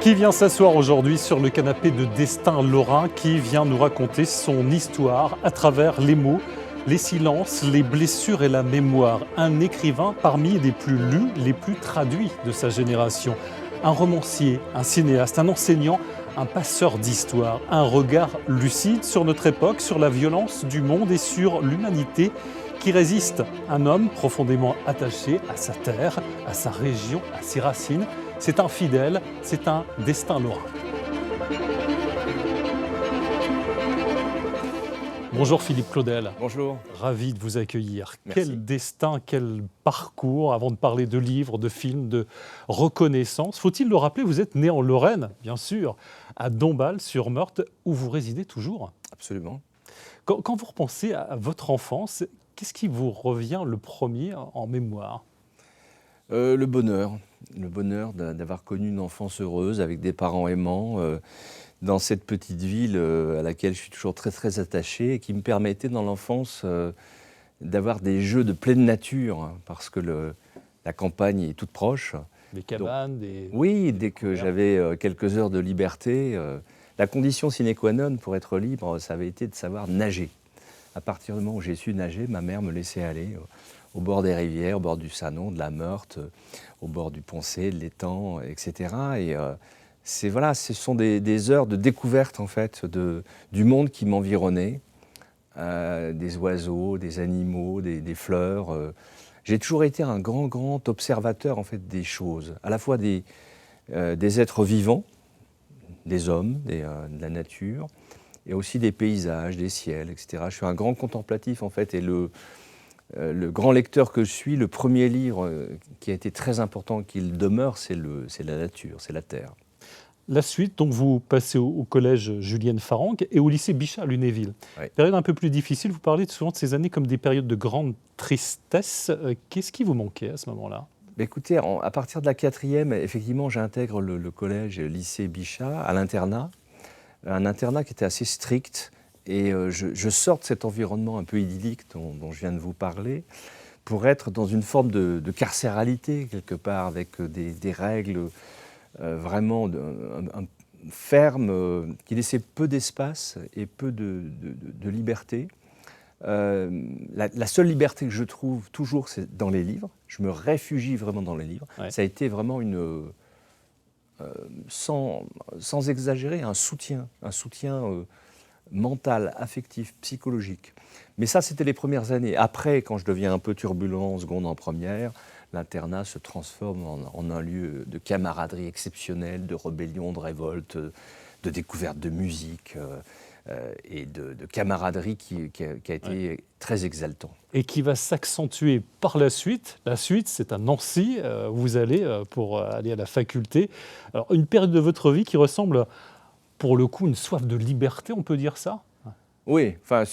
Qui vient s'asseoir aujourd'hui sur le canapé de Destin Lorrain, qui vient nous raconter son histoire à travers les mots, les silences, les blessures et la mémoire. Un écrivain parmi les plus lus, les plus traduits de sa génération. Un romancier, un cinéaste, un enseignant, un passeur d'histoire. Un regard lucide sur notre époque, sur la violence du monde et sur l'humanité qui résiste. Un homme profondément attaché à sa terre, à sa région, à ses racines. C'est un fidèle, c'est un Destin Lorrain. Bonjour Philippe Claudel. Bonjour. Ravi de vous accueillir. Merci. Quel destin, quel parcours, avant de parler de livres, de films, de reconnaissance. Faut-il le rappeler, vous êtes né en Lorraine, bien sûr, à Dombasle-sur-Meurthe, où vous résidez toujours. Absolument. Quand vous repensez à votre enfance, qu'est-ce qui vous revient le premier en mémoire ? Le bonheur d'avoir connu une enfance heureuse avec des parents aimants dans cette petite ville à laquelle je suis toujours très très attaché et qui me permettait dans l'enfance d'avoir des jeux de pleine nature parce que la campagne est toute proche. Des cabanes, Oui, dès que j'avais quelques heures de liberté, la condition sine qua non pour être libre, ça avait été de savoir nager. À partir du moment où j'ai su nager, ma mère me laissait aller au bord des rivières, au bord du Sanon, de la Meurthe, au bord du Poncé, de l'étang, etc. Et ce sont des heures de découverte en fait du monde qui m'environnait, des oiseaux, des animaux, des fleurs. J'ai toujours été un grand observateur en fait des choses, à la fois des êtres vivants, des hommes, de la nature, et aussi des paysages, des ciels, etc. Je suis un grand contemplatif en fait, et le grand lecteur que je suis, le premier livre qui a été très important, qu'il demeure, c'est la nature, c'est la terre. La suite, donc vous passez au collège Julienne Farrenc et au lycée Bichat à Lunéville. Oui. Période un peu plus difficile, vous parlez souvent de ces années comme des périodes de grande tristesse. Qu'est-ce qui vous manquait à ce moment-là ? Écoutez, à partir de la 4e, effectivement, j'intègre le collège lycée Bichat à l'internat, un internat qui était assez strict. Et je sors de cet environnement un peu idyllique dont je viens de vous parler pour être dans une forme de carcéralité, quelque part, avec des règles vraiment fermes, qui laissaient peu d'espace et peu de liberté. La seule liberté que je trouve toujours, c'est dans les livres. Je me réfugie vraiment dans les livres. Ouais. Ça a été vraiment sans exagérer, un soutien mental, affectif, psychologique. Mais ça, c'était les premières années. Après, quand je deviens un peu turbulent en seconde, en première, l'internat se transforme en un lieu de camaraderie exceptionnelle, de rébellion, de révolte, de découverte de musique et de camaraderie qui a été très exaltant. Et qui va s'accentuer par la suite. La suite, c'est à Nancy. Vous allez pour aller à la faculté. Alors, une période de votre vie qui ressemble, pour le coup, une soif de liberté, on peut dire ça ? Oui, enfin,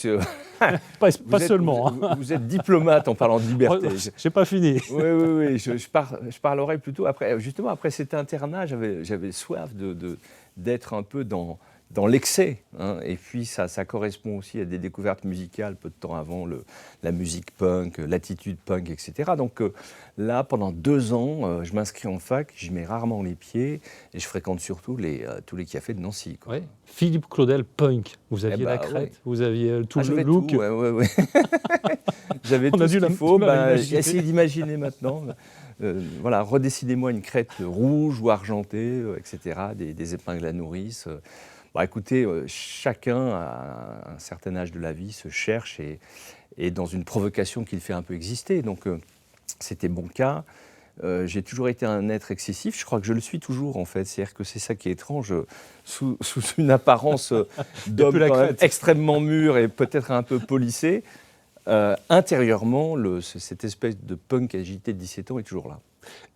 pas seulement. Vous êtes diplomate en parlant de liberté. J'ai pas fini. Oui, je parlerai plutôt après. Justement, après cet internat, j'avais soif d'être un peu dans l'excès. Hein. Et puis, ça correspond aussi à des découvertes musicales peu de temps avant, la musique punk, l'attitude punk, etc. Donc là, pendant 2 ans, je m'inscris en fac, j'y mets rarement les pieds et je fréquente surtout tous les cafés de Nancy. Quoi. Ouais. Philippe Claudel, punk. Vous aviez la crête, vous aviez tout le look. Tout, ouais. J'avais tout ce qu'il faut. Essayez d'imaginer maintenant. Voilà, redessinez-moi une crête rouge ou argentée, etc., des épingles à nourrice. Écoutez, chacun, à un certain âge de la vie, se cherche et dans une provocation qui le fait un peu exister. Donc, c'était mon cas. J'ai toujours été un être excessif. Je crois que je le suis toujours, en fait. C'est-à-dire que c'est ça qui est étrange. Sous une apparence d'homme quand même extrêmement mûr et peut-être un peu polissé, intérieurement, cette espèce de punk agité de 17 ans est toujours là.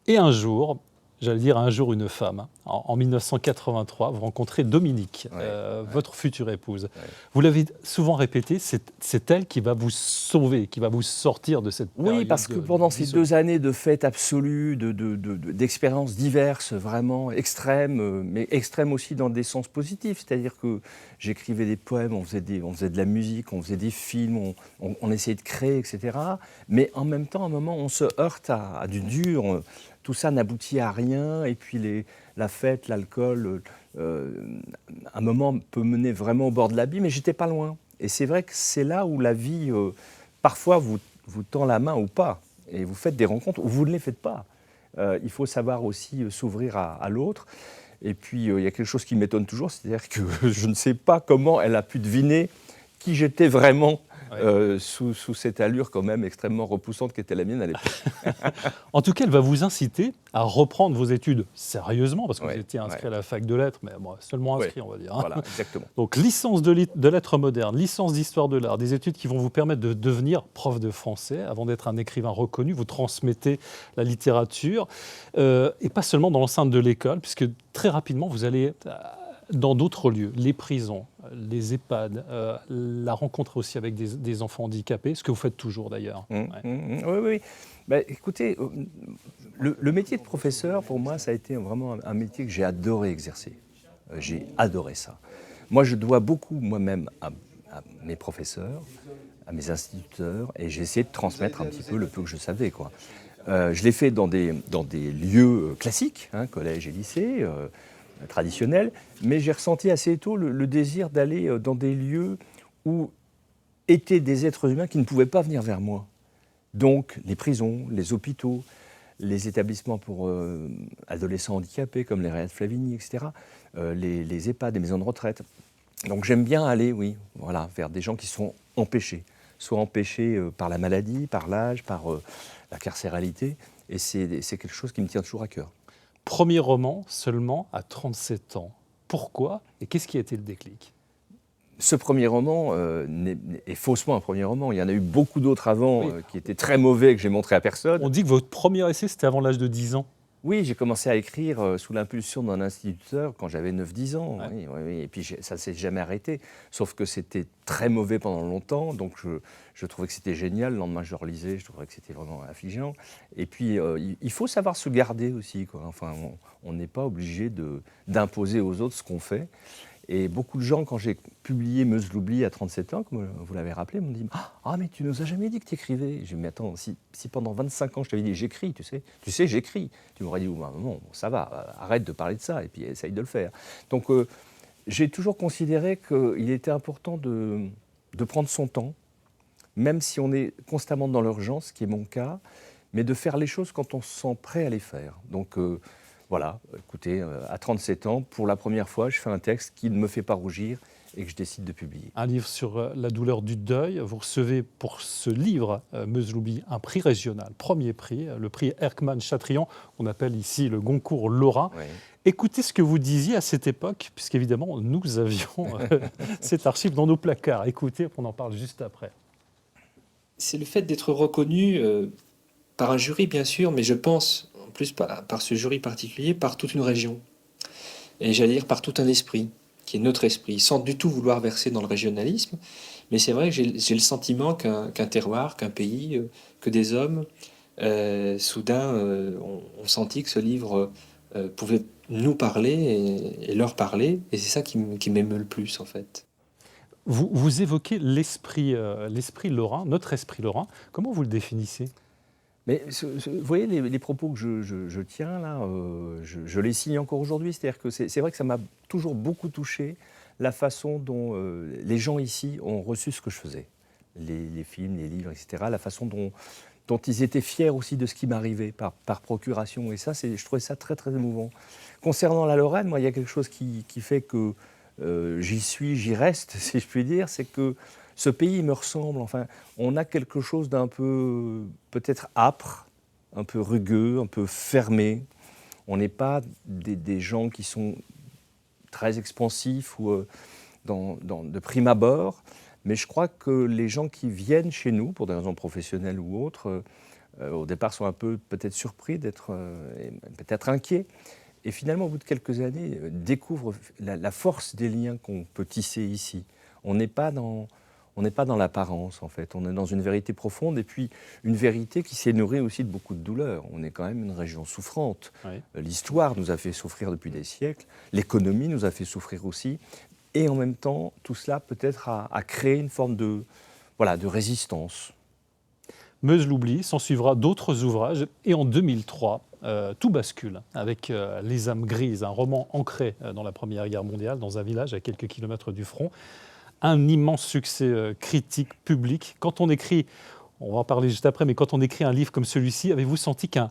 Et un jour, une femme. En 1983, vous rencontrez Dominique, votre future épouse. Ouais. Vous l'avez souvent répété, c'est elle qui va vous sauver, qui va vous sortir de cette période. Oui, parce que pendant ces 2 années de fêtes absolues, d'expériences diverses, vraiment extrêmes, mais extrêmes aussi dans des sens positifs. C'est-à-dire que j'écrivais des poèmes, on faisait de la musique, on faisait des films, on essayait de créer, etc. Mais en même temps, à un moment, on se heurte à du dur. Tout ça n'aboutit à rien, et puis la fête, l'alcool, un moment peut mener vraiment au bord de l'abîme, mais j'étais pas loin. Et c'est vrai que c'est là où la vie, parfois, vous tend la main ou pas. Et vous faites des rencontres ou vous ne les faites pas. Il faut savoir aussi s'ouvrir à l'autre. Et puis, il y a quelque chose qui m'étonne toujours, c'est-à-dire que je ne sais pas comment elle a pu deviner qui j'étais vraiment sous cette allure quand même extrêmement repoussante qui était la mienne à l'époque. En tout cas, elle va vous inciter à reprendre vos études sérieusement, parce que vous Ouais, étiez inscrit ouais. à la fac de lettres, mais bon, seulement inscrit, Ouais, on va dire. Hein. voilà, exactement. Donc, licence de lettres modernes, licence d'histoire de l'art, des études qui vont vous permettre de devenir prof de français avant d'être un écrivain reconnu. Vous transmettez la littérature, et pas seulement dans l'enceinte de l'école, puisque très rapidement, vous allez dans d'autres lieux, les prisons, les EHPAD, la rencontre aussi avec des enfants handicapés, ce que vous faites toujours d'ailleurs. Ouais. Oui, oui. Bah, écoutez, le métier de professeur, pour moi, ça a été vraiment un métier que j'ai adoré exercer. J'ai adoré ça. Moi, je dois beaucoup moi-même à mes professeurs, à mes instituteurs, et j'ai essayé de transmettre un petit peu le peu que je savais, quoi. Je l'ai fait dans des lieux classiques, hein, collège et lycée, traditionnels, mais j'ai ressenti assez tôt le désir d'aller dans des lieux où étaient des êtres humains qui ne pouvaient pas venir vers moi. Donc les prisons, les hôpitaux, les établissements pour adolescents handicapés comme les Réal Flavigny, etc., les EHPAD, les maisons de retraite. Donc j'aime bien aller, oui, voilà, vers des gens qui sont empêchés, soit empêchés par la maladie, par l'âge, par la carcéralité, et c'est quelque chose qui me tient toujours à cœur. Premier roman seulement à 37 ans. Pourquoi et qu'est-ce qui a été le déclic ? Ce premier roman est faussement un premier roman. Il y en a eu beaucoup d'autres avant Oui. qui étaient très mauvais et que j'ai montré à personne. On dit que votre premier essai, c'était avant l'âge de 10 ans. Oui, j'ai commencé à écrire sous l'impulsion d'un instituteur quand j'avais 9-10 ans. Ouais. Oui, oui, oui. Et puis ça ne s'est jamais arrêté. Sauf que c'était très mauvais pendant longtemps. Donc je trouvais que c'était génial. Le lendemain, je le relisais. Je trouvais que c'était vraiment affligeant. Et puis il faut savoir se garder aussi, quoi. Enfin, on n'est pas obligé d'imposer aux autres ce qu'on fait. Et beaucoup de gens, quand j'ai publié Meuse l'oubli à 37 ans, comme vous l'avez rappelé, m'ont dit « Ah, mais tu nous as jamais dit que tu écrivais !» J'ai dit « Mais attends, si pendant 25 ans je t'avais dit j'écris, tu sais, j'écris. » Tu m'aurais dit « Bon, ça va, arrête de parler de ça et puis essaye de le faire. » Donc j'ai toujours considéré qu'il était important de prendre son temps, même si on est constamment dans l'urgence, ce qui est mon cas, mais de faire les choses quand on se sent prêt à les faire. Donc voilà, écoutez, à 37 ans, pour la première fois, je fais un texte qui ne me fait pas rougir et que je décide de publier. Un livre sur la douleur du deuil. Vous recevez pour ce livre, Meuse l'oubli, un prix régional, premier prix, le prix Erckmann-Chatrian, qu'on appelle ici le Goncourt Lorrain. Oui. Écoutez ce que vous disiez à cette époque, puisqu'évidemment, nous avions cette archive dans nos placards. Écoutez, on en parle juste après. C'est le fait d'être reconnu par un jury, bien sûr, mais je pense, en plus par ce jury particulier, par toute une région. Et j'allais dire par tout un esprit, qui est notre esprit, sans du tout vouloir verser dans le régionalisme. Mais c'est vrai que j'ai le sentiment qu'un terroir, qu'un pays, que des hommes, soudain, ont senti que ce livre pouvait nous parler et leur parler. Et c'est ça qui m'émeut le plus, en fait. Vous évoquez l'esprit lorrain, notre esprit lorrain. Comment vous le définissez ? Mais vous voyez, les propos que je tiens là, je les signe encore aujourd'hui. C'est-à-dire que c'est vrai que ça m'a toujours beaucoup touché, la façon dont les gens ici ont reçu ce que je faisais. Les films, les livres, etc. La façon dont ils étaient fiers aussi de ce qui m'arrivait par procuration. Et ça, je trouvais ça très, très émouvant. Concernant la Lorraine, moi, il y a quelque chose qui fait que j'y reste, si je puis dire, c'est que ce pays me ressemble. Enfin, on a quelque chose d'un peu peut-être âpre, un peu rugueux, un peu fermé. On n'est pas des gens qui sont très expansifs ou de prime abord, mais je crois que les gens qui viennent chez nous, pour des raisons professionnelles ou autres, au départ sont un peu peut-être surpris, peut-être inquiets. Et finalement, au bout de quelques années, découvrent la force des liens qu'on peut tisser ici. On n'est pas dans l'apparence, en fait. On est dans une vérité profonde et puis une vérité qui s'est nourrie aussi de beaucoup de douleurs. On est quand même une région souffrante. Oui. L'histoire nous a fait souffrir depuis des siècles. L'économie nous a fait souffrir aussi. Et en même temps, tout cela peut-être a créé une forme de résistance. Meuse l'oublie, s'en suivra d'autres ouvrages. Et en 2003, tout bascule avec Les âmes grises, un roman ancré dans la Première Guerre mondiale, dans un village à quelques kilomètres du front. Un immense succès critique, public. Quand on écrit, on va en parler juste après, mais quand on écrit un livre comme celui-ci, avez-vous senti qu'un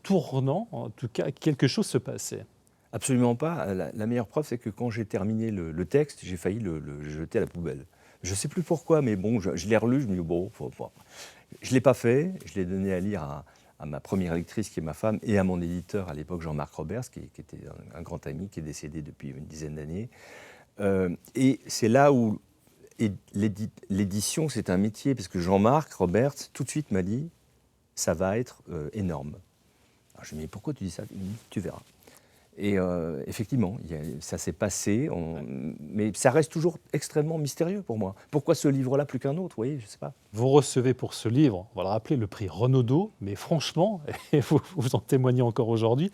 tournant, en tout cas, quelque chose se passait? Absolument pas. La meilleure preuve, c'est que quand j'ai terminé le texte, j'ai failli le jeter à la poubelle. Je ne sais plus pourquoi, mais bon, je l'ai relu, je me dis, bon, je ne l'ai pas fait, je l'ai donné à lire à ma première lectrice, qui est ma femme, et à mon éditeur à l'époque, Jean-Marc Roberts, qui était un grand ami, qui est décédé depuis une dizaine d'années. Et c'est là où l'édition, c'est un métier, parce que Jean-Marc Roberts, tout de suite, m'a dit, ça va être énorme. Alors je me dis, pourquoi tu dis ça? Il me dit, tu verras. Et effectivement, ça s'est passé, mais ça reste toujours extrêmement mystérieux pour moi. Pourquoi ce livre-là plus qu'un autre? Vous voyez, je ne sais pas. Vous recevez pour ce livre, on va le rappeler, le prix Renaudot, mais franchement, et vous en témoignez encore aujourd'hui,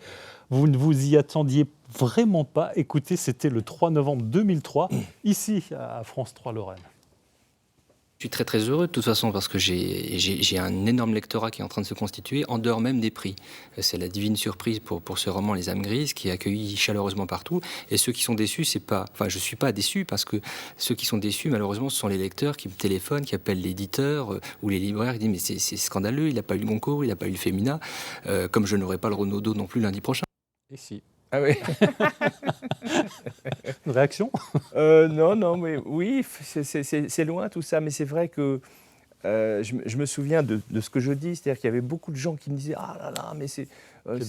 vous ne vous y attendiez vraiment pas. Écoutez, c'était le 3 novembre 2003, ici à France 3 Lorraine. Je suis très très heureux de toute façon parce que j'ai un énorme lectorat qui est en train de se constituer en dehors même des prix. C'est la divine surprise pour ce roman Les âmes grises qui est accueilli chaleureusement partout. Et ceux qui sont déçus, c'est pas, enfin je suis pas déçu parce que ceux qui sont déçus malheureusement ce sont les lecteurs qui me téléphonent, qui appellent l'éditeur ou les libraires qui disent mais c'est scandaleux, il n'a pas eu le Goncourt, il n'a pas eu le Femina, comme je n'aurai pas le Renaudot non plus lundi prochain. Et si. Ah oui. Une réaction? Non, mais oui, c'est loin tout ça, mais c'est vrai que je me souviens de ce que je dis, c'est-à-dire qu'il y avait beaucoup de gens qui me disaient « Ah là là, mais c'est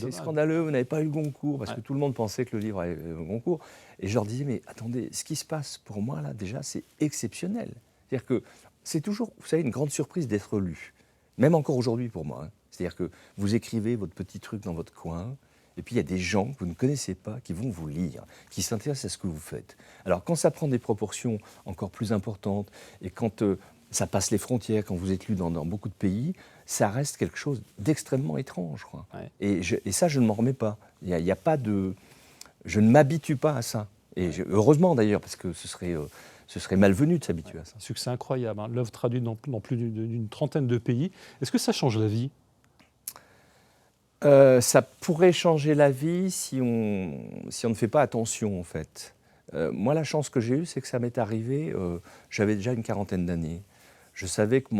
scandaleux, vous n'avez pas eu le Goncourt », parce que tout le monde pensait que le livre avait eu le Goncourt. Et je leur disais « Mais attendez, ce qui se passe pour moi, là, déjà, c'est exceptionnel. » C'est-à-dire que c'est toujours, vous savez, une grande surprise d'être lu, même encore aujourd'hui pour moi. Hein. C'est-à-dire que vous écrivez votre petit truc dans votre coin, et puis il y a des gens que vous ne connaissez pas qui vont vous lire, qui s'intéressent à ce que vous faites. Alors quand ça prend des proportions encore plus importantes, et quand ça passe les frontières, quand vous êtes lu dans beaucoup de pays, ça reste quelque chose d'extrêmement étrange. Quoi. Ouais. Et ça, je ne m'en remets pas. Il y a pas de... Je ne m'habitue pas à ça. Et heureusement d'ailleurs, parce que ce serait malvenu de s'habituer à ça. Un succès incroyable. Hein. L'œuvre traduite dans plus d'une trentaine de pays. Est-ce que ça change la vie ? Ça pourrait changer la vie si on ne fait pas attention, en fait. Moi, la chance que j'ai eue, c'est que ça m'est arrivé, j'avais déjà une quarantaine d'années. Je savais que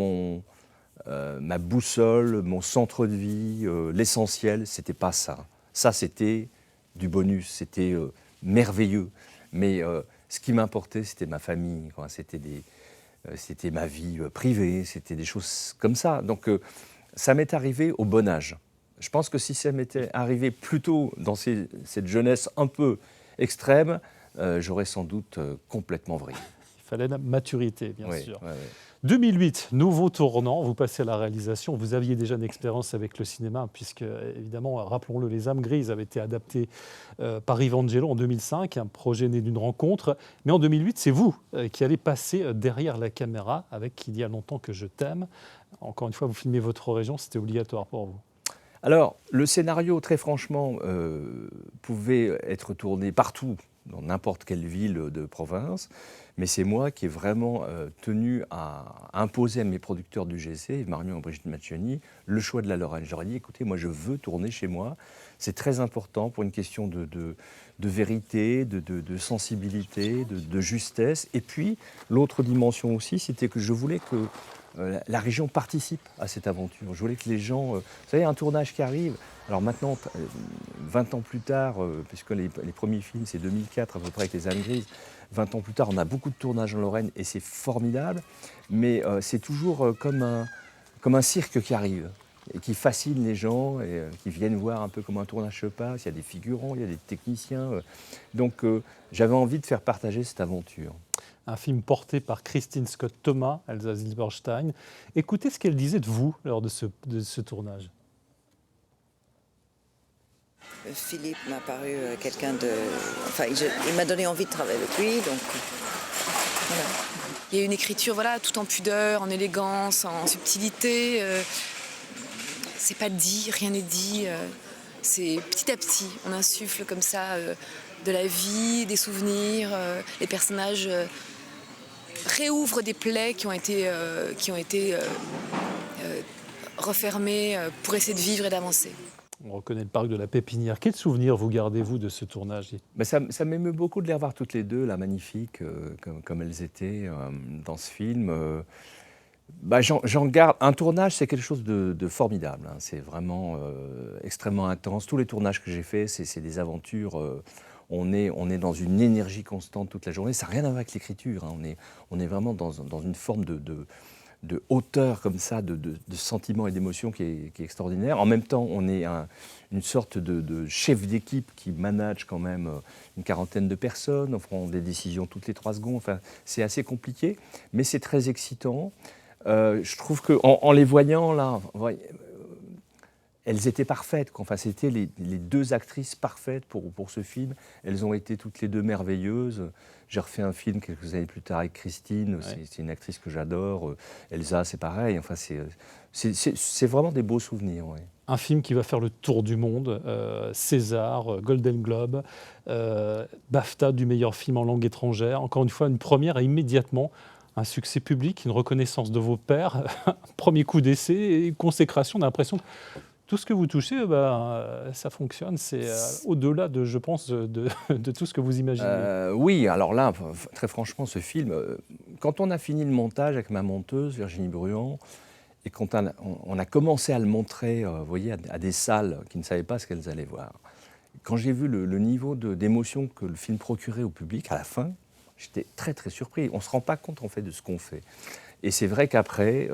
ma boussole, mon centre de vie, l'essentiel, c'était pas ça. Ça, c'était du bonus, c'était merveilleux. Mais ce qui m'importait, c'était ma famille, quoi. C'était ma vie privée, c'était des choses comme ça. Donc, ça m'est arrivé au bon âge. Je pense que si ça m'était arrivé plus tôt dans cette jeunesse un peu extrême, j'aurais sans doute complètement vrillé. Il fallait la maturité, bien sûr. Ouais. 2008, nouveau tournant, vous passez à la réalisation. Vous aviez déjà une expérience avec le cinéma, puisque, évidemment, rappelons-le, Les âmes grises avaient été adaptées par Yves Angelo en 2005, un projet né d'une rencontre. Mais en 2008, c'est vous qui allez passer derrière la caméra avec « Il y a longtemps que je t'aime ». Encore une fois, vous filmez votre région, c'était obligatoire pour vous. Alors, le scénario, très franchement, pouvait être tourné partout, dans n'importe quelle ville de province, mais c'est moi qui ai vraiment tenu à imposer à mes producteurs du GC, Yves Marmion et Brigitte Macchioni, le choix de la Lorraine. Je leur ai dit, écoutez, moi je veux tourner chez moi, c'est très important pour une question de vérité, de sensibilité, de justesse. Et puis, l'autre dimension aussi, c'était que je voulais que la région participe à cette aventure. Je voulais que les gens... vous savez, un tournage qui arrive, alors maintenant, 20 ans plus tard, puisque les premiers films, c'est 2004 à peu près avec Les âmes grises, 20 ans plus tard, on a beaucoup de tournages en Lorraine et c'est formidable, mais c'est toujours comme un cirque qui arrive et qui fascine les gens et qui viennent voir un peu comment un tournage se passe. Il y a des figurants, il y a des techniciens. Donc j'avais envie de faire partager cette aventure. Un film porté par Christine Scott Thomas, Elsa Zilberstein. Écoutez ce qu'elle disait de vous lors de ce tournage. Philippe m'a paru quelqu'un de... Enfin, il m'a donné envie de travailler avec lui, donc voilà. Il y a une écriture, voilà, tout en pudeur, en élégance, en subtilité. C'est pas dit, rien n'est dit. C'est petit à petit, on insuffle comme ça de la vie, des souvenirs. Les personnages réouvrent des plaies qui ont été refermé pour essayer de vivre et d'avancer. On reconnaît le parc de la Pépinière. Quel souvenir vous gardez-vous de ce tournage? Ben ça m'émeut beaucoup de les revoir toutes les deux, là, magnifiques, comme elles étaient dans ce film. Bah, j'en garde. Un tournage, c'est quelque chose de formidable, hein. C'est vraiment extrêmement intense. Tous les tournages que j'ai faits, c'est des aventures. On est dans une énergie constante toute la journée. Ça n'a rien à voir avec l'écriture, hein. On est vraiment dans une forme de hauteur comme ça, de sentiments et d'émotions qui est extraordinaire. En même temps, on est une sorte de chef d'équipe qui manage quand même une quarantaine de personnes. On prend des décisions toutes les 3 secondes. Enfin, c'est assez compliqué, mais c'est très excitant. Je trouve qu'en les voyant là, elles étaient parfaites, quoi. Enfin, c'était les 2 actrices parfaites pour ce film. Elles ont été toutes les 2 merveilleuses. J'ai refait un film quelques années plus tard avec Christine. Ouais. C'est une actrice que j'adore. Elsa, c'est pareil. Enfin, c'est vraiment des beaux souvenirs. Ouais. Un film qui va faire le tour du monde, César, Golden Globe, BAFTA du meilleur film en langue étrangère. Encore une fois, une première et immédiatement un succès public, une reconnaissance de vos pairs, un premier coup d'essai et une consécration. On a l'impression que tout ce que vous touchez, ça fonctionne. C'est au-delà, je pense, de tout ce que vous imaginez. Oui, alors là, très franchement, ce film, quand on a fini le montage avec ma monteuse, Virginie Bruand, et quand on a commencé à le montrer, vous voyez, à des salles qui ne savaient pas ce qu'elles allaient voir, quand j'ai vu le niveau d'émotion que le film procurait au public, à la fin, j'étais très, très surpris. On ne se rend pas compte, en fait, de ce qu'on fait. Et c'est vrai qu'après...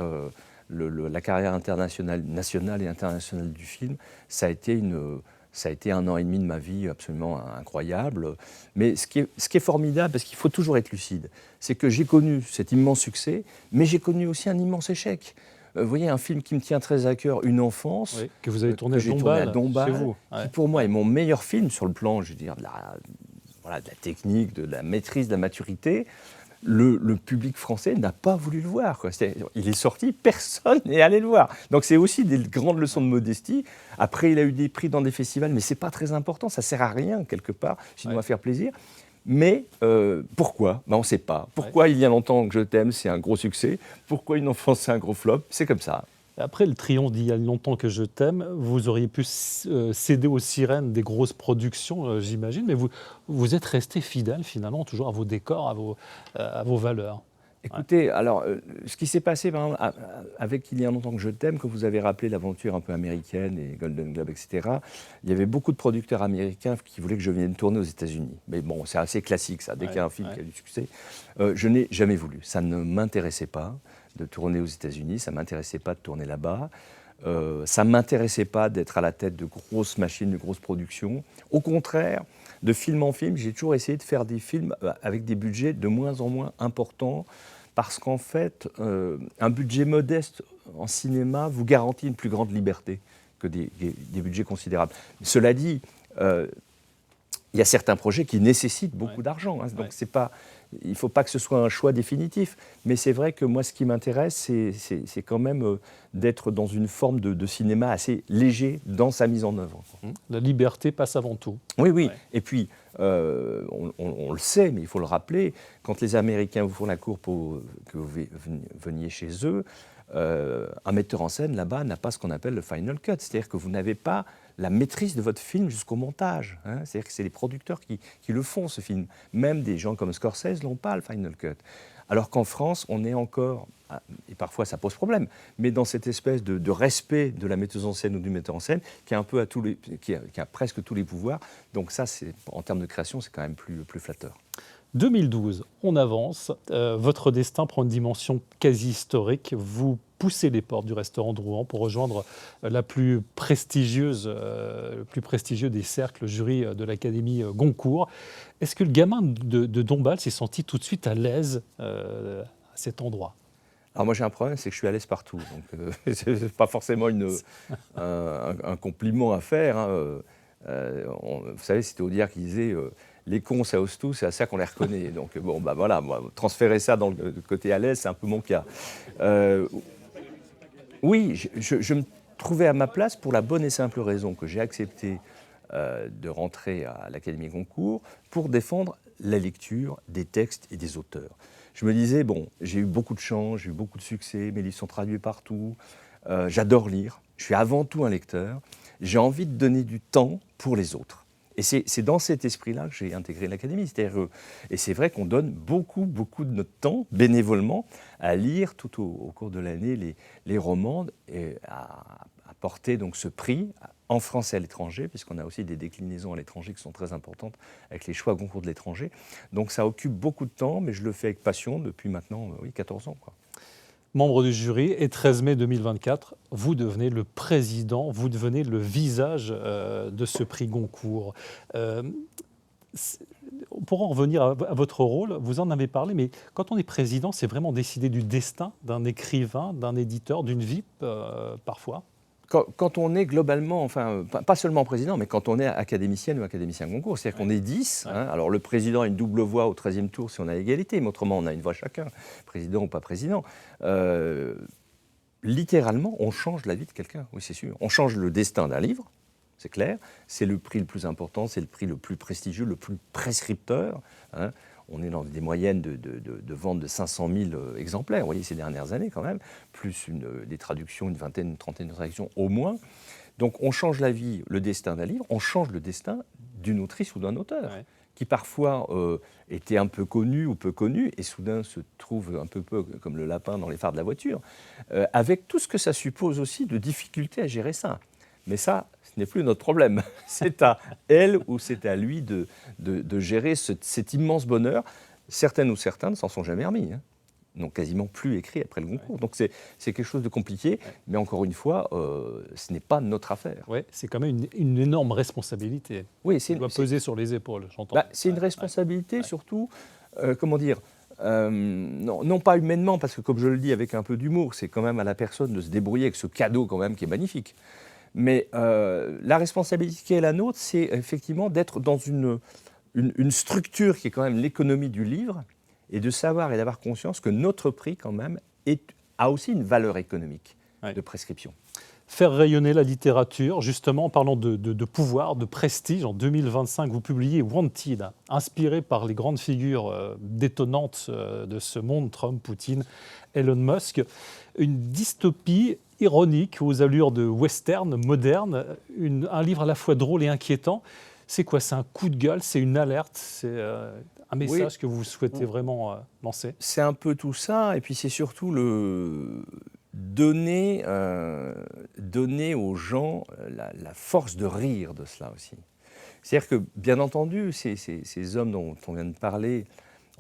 la carrière nationale et internationale du film, ça a été 1 an et demi de ma vie absolument incroyable. Mais ce qui est formidable, parce qu'il faut toujours être lucide, c'est que j'ai connu cet immense succès, mais j'ai connu aussi un immense échec. Vous voyez, un film qui me tient très à cœur, Une enfance, oui, que vous avez tourné à Dombasle, chez vous. Ouais. Qui pour moi est mon meilleur film sur le plan, je veux dire, de la technique, de la maîtrise, de la maturité. Le public français n'a pas voulu le voir, quoi. Il est sorti, personne n'est allé le voir. Donc c'est aussi des grandes leçons de modestie. Après, il a eu des prix dans des festivals, mais ce n'est pas très important, ça ne sert à rien, quelque part, sinon à faire plaisir. Mais pourquoi ? On ne sait pas. Pourquoi Il y a longtemps que je t'aime, c'est un gros succès ? Pourquoi Une enfance, c'est un gros flop ? C'est comme ça. Après le triomphe d'Il y a longtemps que je t'aime, vous auriez pu céder aux sirènes des grosses productions, j'imagine, mais vous êtes resté fidèle finalement toujours à vos décors, à vos valeurs. Écoutez, alors, ce qui s'est passé par exemple, avec Il y a longtemps que je t'aime, que vous avez rappelé l'aventure un peu américaine et Golden Globe, etc., il y avait beaucoup de producteurs américains qui voulaient que je vienne tourner aux États-Unis. Mais bon, c'est assez classique ça, dès qu'il y a un film qui a du succès. Je n'ai jamais voulu, ça ne m'intéressait pas de tourner aux États-Unis, ça ne m'intéressait pas de tourner là-bas. Ça ne m'intéressait pas d'être à la tête de grosses machines, de grosses productions. Au contraire, de film en film, j'ai toujours essayé de faire des films avec des budgets de moins en moins importants, parce qu'en fait, un budget modeste en cinéma vous garantit une plus grande liberté que des budgets considérables. Cela dit, il y a certains projets qui nécessitent beaucoup d'argent, hein, donc il ne faut pas que ce soit un choix définitif, mais c'est vrai que moi, ce qui m'intéresse, c'est quand même d'être dans une forme de cinéma assez léger dans sa mise en œuvre. La liberté passe avant tout. Oui. Ouais. Et puis, on le sait, mais il faut le rappeler, quand les Américains vous font la cour pour que vous veniez chez eux, un metteur en scène, là-bas, n'a pas ce qu'on appelle le final cut, c'est-à-dire que vous n'avez pas la maîtrise de votre film jusqu'au montage. Hein. C'est-à-dire que c'est les producteurs qui le font, ce film. Même des gens comme Scorsese n'ont pas le final cut. Alors qu'en France, on est encore, et parfois ça pose problème, mais dans cette espèce de respect de la metteuse en scène ou du metteur en scène, qui a, qui a presque tous les pouvoirs. Donc ça, en termes de création, c'est quand même plus flatteur. 2012, on avance. Votre destin prend une dimension quasi historique. Vous poussez les portes du restaurant de Rouen pour rejoindre le plus prestigieux des cercles jury de l'Académie Goncourt. Est-ce que le gamin de Dombasle s'est senti tout de suite à l'aise à cet endroit ? Alors moi j'ai un problème, c'est que je suis à l'aise partout. Donc c'est pas forcément un compliment à faire. Hein. Vous savez, c'était Audiard qui disait les cons, ça ose tout, c'est à ça qu'on les reconnaît. Donc bon, voilà, moi, transférer ça dans le côté à l'aise, c'est un peu mon cas. Oui, je me trouvais à ma place pour la bonne et simple raison que j'ai accepté de rentrer à l'Académie Goncourt pour défendre la lecture des textes et des auteurs. Je me disais, bon, j'ai eu beaucoup de chance, j'ai eu beaucoup de succès, mes livres sont traduits partout. J'adore lire. Je suis avant tout un lecteur. J'ai envie de donner du temps pour les autres. Et c'est dans cet esprit-là que j'ai intégré l'Académie. Et c'est vrai qu'on donne beaucoup de notre temps, bénévolement, à lire tout au cours de l'année les romans et à porter donc ce prix en France et à l'étranger, puisqu'on a aussi des déclinaisons à l'étranger qui sont très importantes avec les choix concours de l'étranger. Donc ça occupe beaucoup de temps, mais je le fais avec passion depuis maintenant 14 ans, quoi. Membre du jury, et 13 mai 2024, vous devenez le président, vous devenez le visage de ce prix Goncourt. Pour en revenir à votre rôle, vous en avez parlé, mais quand on est président, c'est vraiment décider du destin d'un écrivain, d'un éditeur, d'une vie, parfois. Quand on est globalement, enfin, pas seulement président, mais quand on est académicienne ou académicien Goncourt, c'est-à-dire qu'on est 10. Hein, alors le président a une double voix au 13e tour si on a égalité, mais autrement on a une voix chacun, président ou pas président. Littéralement, on change la vie de quelqu'un, oui c'est sûr. On change le destin d'un livre, c'est clair. C'est le prix le plus important, c'est le prix le plus prestigieux, le plus prescripteur. Hein. On est dans des moyennes de vente de 500 000 exemplaires, vous voyez, ces dernières années quand même, plus des traductions, une vingtaine, une trentaine de traductions au moins. Donc on change la vie, le destin d'un livre, on change le destin d'une autrice ou d'un auteur, qui parfois était un peu connu ou peu connu, et soudain se trouve un peu comme le lapin dans les phares de la voiture, avec tout ce que ça suppose aussi de difficultés à gérer ça. Mais ça, ce n'est plus notre problème. C'est à elle ou c'est à lui de gérer cet immense bonheur. Certaines ou certains ne s'en sont jamais remis, hein. N'ont quasiment plus écrit après le Goncourt. Donc c'est quelque chose de compliqué, mais encore une fois, ce n'est pas notre affaire. Ouais, c'est quand même une énorme responsabilité. Oui, ça doit peser sur les épaules, j'entends. C'est une responsabilité surtout, comment dire, non pas humainement, parce que comme je le dis avec un peu d'humour, c'est quand même à la personne de se débrouiller avec ce cadeau quand même qui est magnifique. Mais la responsabilité qui est la nôtre, c'est effectivement d'être dans une structure qui est quand même l'économie du livre, et de savoir et d'avoir conscience que notre prix quand même a aussi une valeur économique de prescription. Faire rayonner la littérature, justement en parlant de pouvoir, de prestige, en 2025, vous publiez Wanted, inspiré par les grandes figures détonnantes de ce monde, Trump, Poutine, Elon Musk. Une dystopie ironique aux allures de western moderne, un livre à la fois drôle et inquiétant. C'est quoi? C'est un coup de gueule, c'est une alerte, c'est un message que vous souhaitez vraiment lancer? C'est un peu tout ça, et puis c'est surtout donner aux gens la force de rire de cela aussi. C'est-à-dire que, bien entendu, ces hommes dont on vient de parler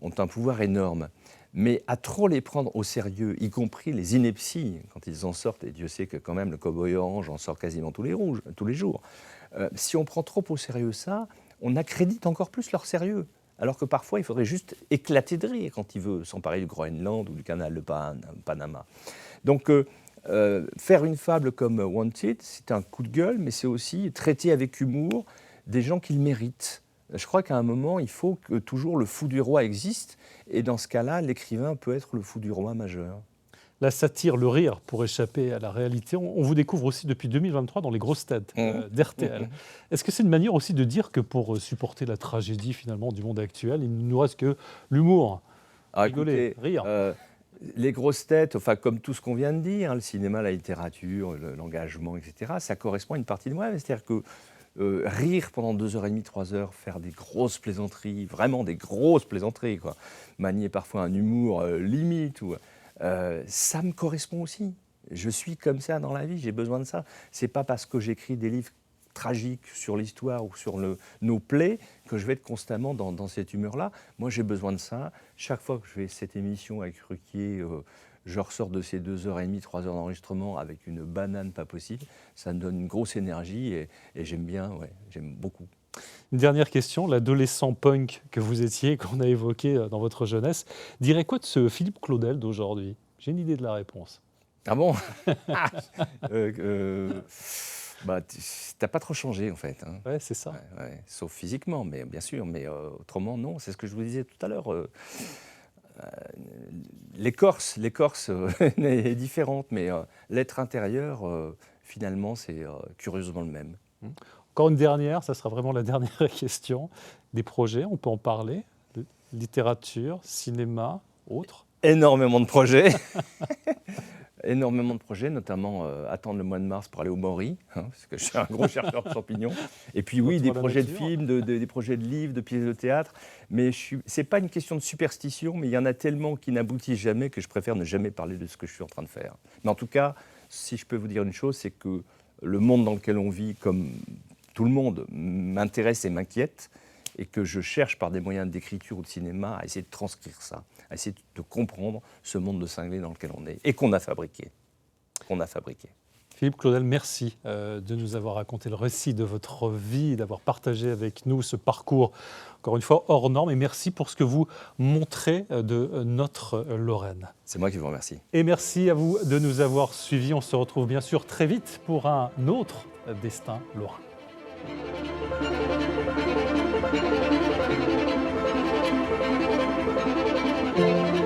ont un pouvoir énorme, mais à trop les prendre au sérieux, y compris les inepties, quand ils en sortent, et Dieu sait que quand même le cow-boy orange en sort quasiment tous les jours, si on prend trop au sérieux ça, on accrédite encore plus leur sérieux. Alors que parfois, il faudrait juste éclater de rire quand il veut s'emparer du Groenland ou du canal de Panama. Donc, faire une fable comme Wanted, c'est un coup de gueule, mais c'est aussi traiter avec humour des gens qui le méritent. Je crois qu'à un moment, il faut que toujours le fou du roi existe, et dans ce cas-là, l'écrivain peut être le fou du roi majeur. La satire, le rire, pour échapper à la réalité. On vous découvre aussi depuis 2023 dans les grosses têtes d'RTL. Est-ce que c'est une manière aussi de dire que pour supporter la tragédie finalement du monde actuel, il ne nous reste que l'humour, rigoler, écoutez, rire? Les grosses têtes, enfin, comme tout ce qu'on vient de dire, hein, le cinéma, la littérature, l'engagement, etc., ça correspond à une partie de moi. C'est-à-dire que rire pendant 2h30, 3 heures, faire des grosses plaisanteries, vraiment des grosses plaisanteries, quoi, manier parfois un humour limite, ça me correspond aussi. Je suis comme ça dans la vie, j'ai besoin de ça. C'est pas parce que j'écris des livres tragiques sur l'histoire ou sur nos plaies que je vais être constamment dans cette humeur-là. Moi, j'ai besoin de ça. Chaque fois que je fais cette émission avec Ruquier, je ressors de ces 2h30, 3 heures d'enregistrement avec une banane pas possible. Ça me donne une grosse énergie et j'aime bien, j'aime beaucoup. Une dernière question, l'adolescent punk que vous étiez, qu'on a évoqué dans votre jeunesse, dirait quoi de ce Philippe Claudel d'aujourd'hui? J'ai une idée de la réponse. Ah bon? T'as pas trop changé en fait. Hein. Ouais, c'est ça. Ouais, sauf physiquement, mais bien sûr. Mais autrement, non. C'est ce que je vous disais tout à l'heure. L'écorce est différente, mais l'être intérieur, finalement, c'est curieusement le même. Encore une dernière, ça sera vraiment la dernière question. Des projets, on peut en parler? Littérature, cinéma, autres? Énormément de projets. énormément de projets, notamment attendre le mois de mars pour aller au Maury, parce que je suis un gros chercheur de champignons. Et puis oui, des projets de films, des projets de livres, de pièces de théâtre. Mais ce n'est pas une question de superstition, mais il y en a tellement qui n'aboutissent jamais que je préfère ne jamais parler de ce que je suis en train de faire. Mais en tout cas, si je peux vous dire une chose, c'est que le monde dans lequel on vit, comme tout le monde, m'intéresse et m'inquiète, et que je cherche par des moyens d'écriture ou de cinéma à essayer de transcrire ça, à essayer de comprendre ce monde de cinglés dans lequel on est et qu'on a fabriqué. Philippe Claudel, merci de nous avoir raconté le récit de votre vie, d'avoir partagé avec nous ce parcours, encore une fois, hors norme. Et merci pour ce que vous montrez de notre Lorraine. C'est moi qui vous remercie. Et merci à vous de nous avoir suivis. On se retrouve bien sûr très vite pour un autre Destin Lorrain. Thank you.